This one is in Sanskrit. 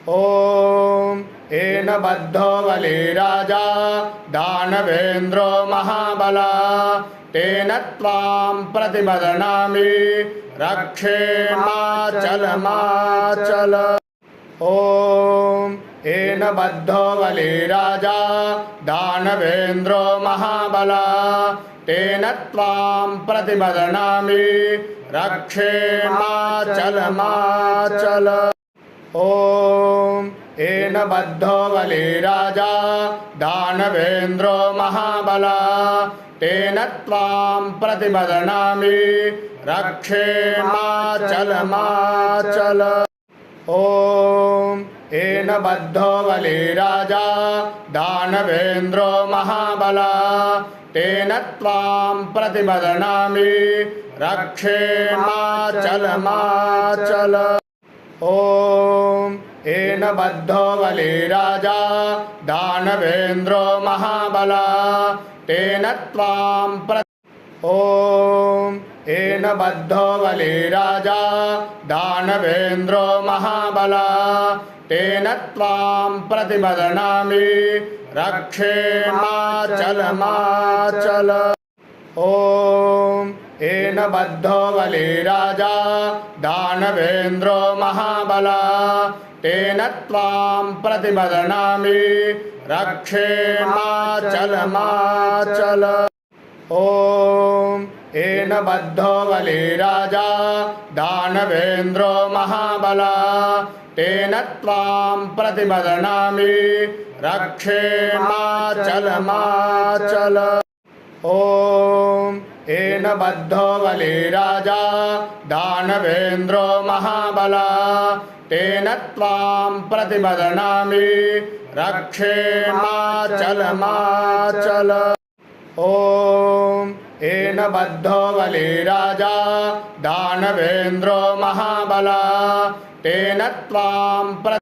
ॐ येन बद्धो बली राजा दानवेन्द्रो महाबला तेन त्वां प्रतिबध्नामि रक्षेमाचलमाचल। ॐ येन बद्धो बली राजा दानवेन्द्रो महाबला तेन त्वां प्रतिबध्नामि रक्षेमाचलमाचल। ॐ येन बद्धो बली राजा दानवेन्द्रो महाबला तेन त्वां प्रतिबध्नामि रक्षेमाचलमाचल। ॐ येन बद्धो बली राजा दानवेन्द्रो महाबला तेन त्वां प्रतिबध्नामि रक्षेमाचलमाचल। ॐ येन बद्धो बली राजा दानवेन्द्रो महाबला तेन त्वां ॐ येन बद्धो बली राजा दानवेन्द्रो महाबला तेन त्वां प्रतिबध्नामि रक्षेमाचलमाचल। ॐ येन बद्धो बली राजा दानवेन्द्रो महाबला तेन त्वां प्रतिबध्नामि रक्षेमाचलमाचल। ॐ येन बद्धो बली राजा दानवेन्द्रो महाबला तेन त्वां प्रतिबध्नामि रक्षेमाचलमाचल। ॐ येन बद्धो बली राजा दानवेन्द्रो महाबला तेन त्वां प्रतिबध्नामि रक्षेमाचलमाचल। ॐ येन बद्धो बली राजा दानवेन्द्रो महाबला तेन त्वां